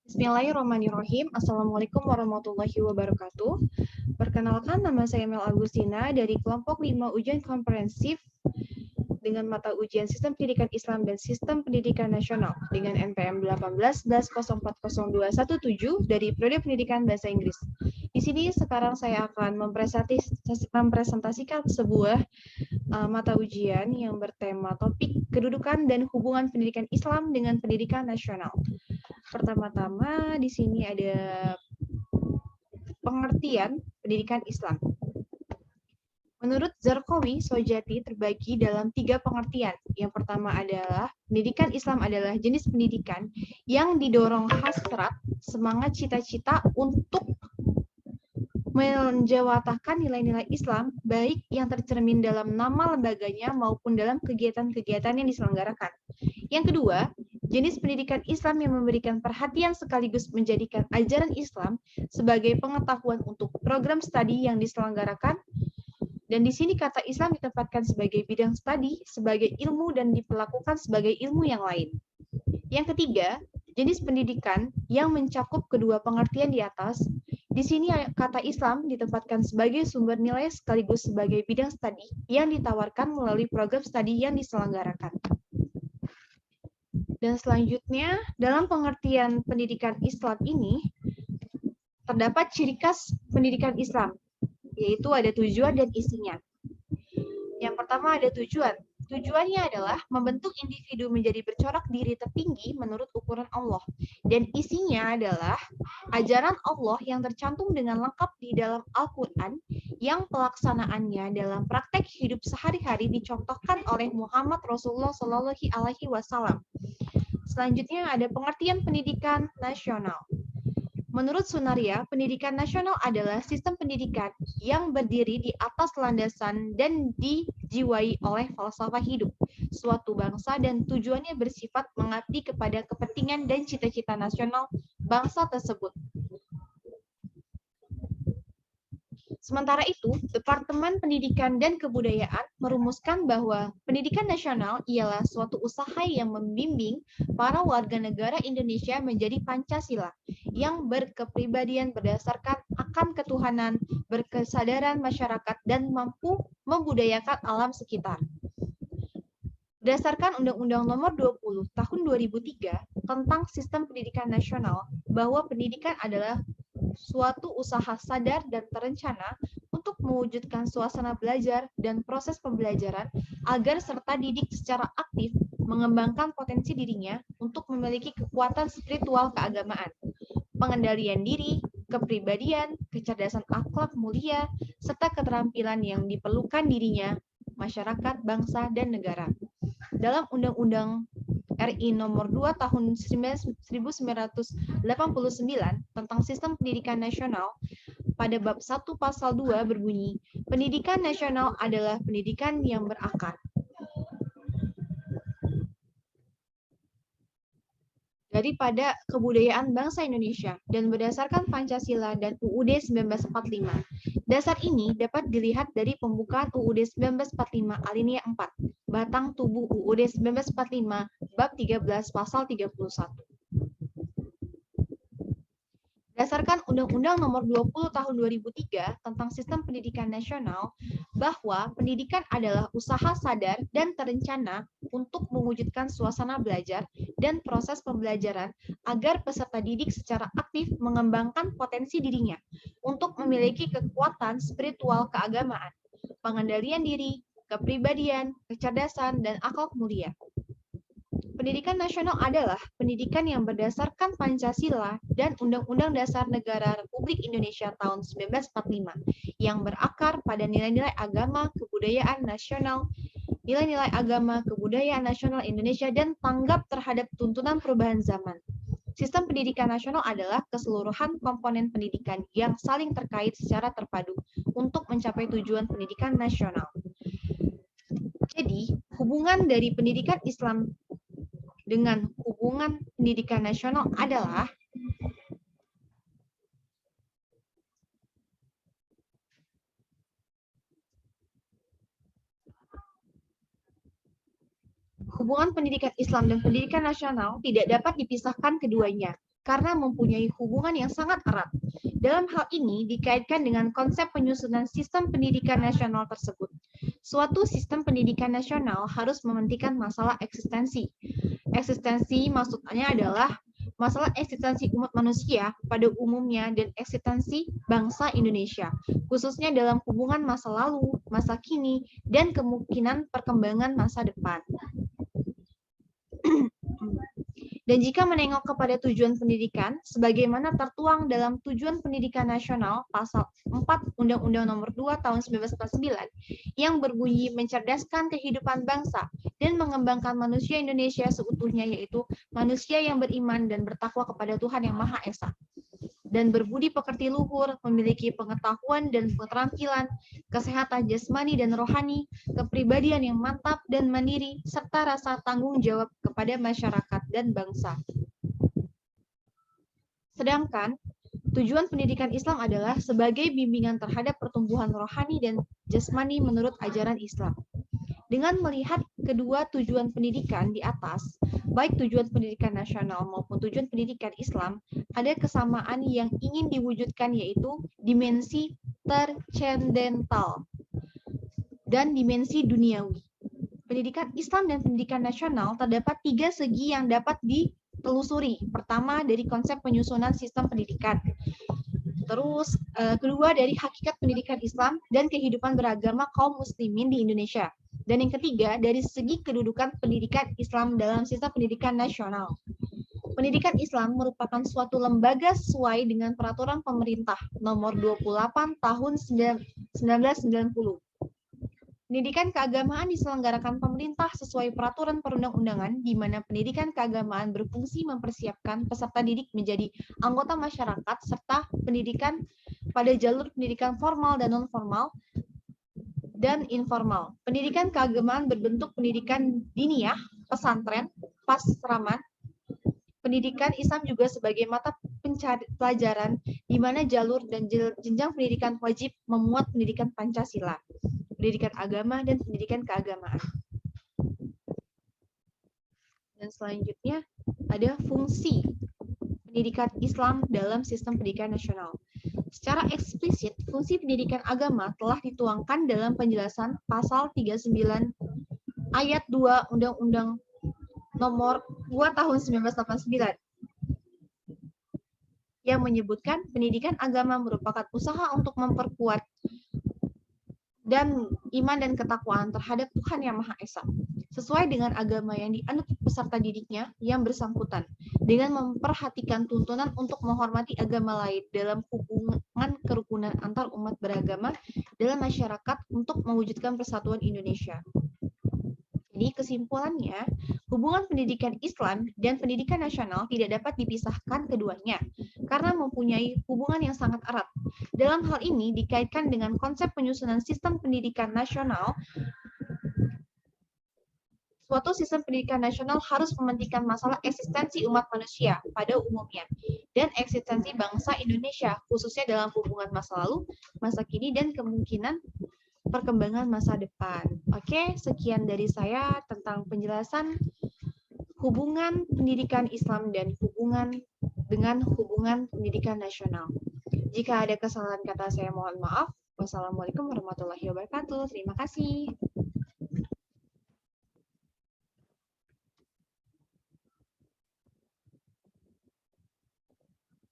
Bismillahirrahmanirrahim. Assalamualaikum warahmatullahi wabarakatuh. Perkenalkan, nama saya Mel Agustina dari kelompok 5 ujian komprehensif dengan mata ujian Sistem Pendidikan Islam dan Sistem Pendidikan Nasional dengan NPM 18/040217 dari Prodi Pendidikan Bahasa Inggris. Di sini sekarang saya akan mempresentasikan sebuah mata ujian yang bertema topik kedudukan dan hubungan pendidikan Islam dengan pendidikan nasional. Pertama-tama di sini ada pengertian pendidikan Islam. Menurut Zarqawi, Sojati terbagi dalam 3 pengertian. Yang pertama adalah pendidikan Islam adalah jenis pendidikan yang didorong hasrat, semangat, cita-cita untuk menjawatahkan nilai-nilai Islam, baik yang tercermin dalam nama lembaganya maupun dalam kegiatan-kegiatan yang diselenggarakan. Yang kedua, jenis pendidikan Islam yang memberikan perhatian sekaligus menjadikan ajaran Islam sebagai pengetahuan untuk program studi yang diselenggarakan. Dan di sini kata Islam ditempatkan sebagai bidang studi, sebagai ilmu, dan diperlakukan sebagai ilmu yang lain. Yang ketiga, jenis pendidikan yang mencakup kedua pengertian di atas. Di sini kata Islam ditempatkan sebagai sumber nilai sekaligus sebagai bidang studi yang ditawarkan melalui program studi yang diselenggarakan. Dan selanjutnya, dalam pengertian pendidikan Islam ini, terdapat ciri khas pendidikan Islam, yaitu ada tujuan dan isinya. Yang pertama ada tujuan. Tujuannya adalah membentuk individu menjadi bercorak diri tertinggi menurut ukuran Allah. Dan isinya adalah ajaran Allah yang tercantum dengan lengkap di dalam Al-Quran yang pelaksanaannya dalam praktek hidup sehari-hari dicontohkan oleh Muhammad Rasulullah SAW. Selanjutnya ada pengertian pendidikan nasional. Menurut Sunaria, pendidikan nasional adalah sistem pendidikan yang berdiri di atas landasan dan dijiwai oleh falsafah hidup suatu bangsa dan tujuannya bersifat mengabdi kepada kepentingan dan cita-cita nasional bangsa tersebut. Sementara itu, Departemen Pendidikan dan Kebudayaan merumuskan bahwa pendidikan nasional ialah suatu usaha yang membimbing para warga negara Indonesia menjadi Pancasila, yang berkepribadian berdasarkan akan ketuhanan, berkesadaran masyarakat, dan mampu membudayakan alam sekitar. Berdasarkan Undang-Undang Nomor 20 Tahun 2003 tentang Sistem Pendidikan Nasional, bahwa pendidikan adalah suatu usaha sadar dan terencana untuk mewujudkan suasana belajar dan proses pembelajaran agar serta didik secara aktif mengembangkan potensi dirinya untuk memiliki kekuatan spiritual keagamaan, pengendalian diri, kepribadian, kecerdasan akhlak mulia, serta keterampilan yang diperlukan dirinya, masyarakat, bangsa, dan negara. Dalam Undang-Undang RI Nomor 2 Tahun 1989 tentang Sistem Pendidikan Nasional, pada bab 1 pasal 2 berbunyi, pendidikan nasional adalah pendidikan yang berakar daripada kebudayaan bangsa Indonesia dan berdasarkan Pancasila dan UUD 1945. Dasar ini dapat dilihat dari pembukaan UUD 1945 alinea 4, batang tubuh UUD 1945 bab 13 pasal 31. Berdasarkan Undang-Undang Nomor 20 Tahun 2003 tentang Sistem Pendidikan Nasional, bahwa pendidikan adalah usaha sadar dan terencana untuk mewujudkan suasana belajar dan proses pembelajaran agar peserta didik secara aktif mengembangkan potensi dirinya untuk memiliki kekuatan spiritual keagamaan, pengendalian diri, kepribadian, kecerdasan, dan akhlak mulia. Pendidikan nasional adalah pendidikan yang berdasarkan Pancasila dan Undang-Undang Dasar Negara Republik Indonesia tahun 1945 yang berakar pada nilai-nilai agama, kebudayaan nasional, nilai-nilai agama, kebudayaan nasional Indonesia, dan tanggap terhadap tuntunan perubahan zaman. Sistem pendidikan nasional adalah keseluruhan komponen pendidikan yang saling terkait secara terpadu untuk mencapai tujuan pendidikan nasional. Jadi, hubungan dari pendidikan Islam dengan hubungan pendidikan nasional adalah hubungan pendidikan Islam dan pendidikan nasional tidak dapat dipisahkan keduanya. karena mempunyai hubungan yang sangat erat. Dalam hal ini dikaitkan dengan konsep penyusunan sistem pendidikan nasional tersebut. Suatu sistem pendidikan nasional harus mementingkan masalah eksistensi. Eksistensi maksudnya adalah masalah eksistensi umat manusia pada umumnya dan eksistensi bangsa Indonesia, khususnya dalam hubungan masa lalu, masa kini, dan kemungkinan perkembangan masa depan. Dan jika menengok kepada tujuan pendidikan, sebagaimana tertuang dalam Tujuan Pendidikan Nasional Pasal 4 Undang-Undang Nomor 2 Tahun 1949, yang berbunyi mencerdaskan kehidupan bangsa dan mengembangkan manusia Indonesia seutuhnya, yaitu manusia yang beriman dan bertakwa kepada Tuhan Yang Maha Esa, dan berbudi pekerti luhur, memiliki pengetahuan dan keterampilan, kesehatan jasmani dan rohani, kepribadian yang mantap dan mandiri, serta rasa tanggung jawab kepada masyarakat dan bangsa. Sedangkan tujuan pendidikan Islam adalah sebagai bimbingan terhadap pertumbuhan rohani dan jasmani menurut ajaran Islam. Dengan melihat kedua tujuan pendidikan di atas, baik tujuan pendidikan nasional maupun tujuan pendidikan Islam, ada kesamaan yang ingin diwujudkan, yaitu dimensi transcendental dan dimensi duniawi. Pendidikan Islam dan pendidikan nasional terdapat 3 segi yang dapat ditelusuri. Pertama, dari konsep penyusunan sistem pendidikan. Terus, kedua, dari hakikat pendidikan Islam dan kehidupan beragama kaum muslimin di Indonesia. Dan yang ketiga, dari segi kedudukan pendidikan Islam dalam sistem pendidikan nasional. Pendidikan Islam merupakan suatu lembaga sesuai dengan peraturan pemerintah nomor 28 tahun 1990. Pendidikan keagamaan diselenggarakan pemerintah sesuai peraturan perundang-undangan, di mana pendidikan keagamaan berfungsi mempersiapkan peserta didik menjadi anggota masyarakat, serta pendidikan pada jalur pendidikan formal dan non-formal, dan informal. Pendidikan keagamaan berbentuk pendidikan diniyah, pesantren, pasraman. Pendidikan Islam juga sebagai mata pelajaran di mana jalur dan jenjang pendidikan wajib memuat pendidikan Pancasila, pendidikan agama, dan pendidikan keagamaan. Dan selanjutnya ada fungsi pendidikan Islam dalam sistem pendidikan nasional. Secara eksplisit, fungsi pendidikan agama telah dituangkan dalam penjelasan pasal 39 ayat 2 Undang-Undang Nomor 2 Tahun 1989 yang menyebutkan pendidikan agama merupakan usaha untuk memperkuat dan iman dan ketakwaan terhadap Tuhan Yang Maha Esa, sesuai dengan agama yang dianut peserta didiknya yang bersangkutan, dengan memperhatikan tuntunan untuk menghormati agama lain dalam hubungan kerukunan antar umat beragama dalam masyarakat untuk mewujudkan persatuan Indonesia. Jadi kesimpulannya, hubungan pendidikan Islam dan pendidikan nasional tidak dapat dipisahkan keduanya, karena mempunyai hubungan yang sangat erat. Dalam hal ini dikaitkan dengan konsep penyusunan sistem pendidikan nasional. Suatu sistem pendidikan nasional harus mementingkan masalah eksistensi umat manusia pada umumnya, dan eksistensi bangsa Indonesia, khususnya dalam hubungan masa lalu, masa kini, dan kemungkinan perkembangan masa depan. Oke, sekian dari saya tentang penjelasan hubungan pendidikan Islam dan hubungan pendidikan nasional. Jika ada kesalahan kata saya mohon maaf. Wassalamualaikum warahmatullahi wabarakatuh. Terima kasih.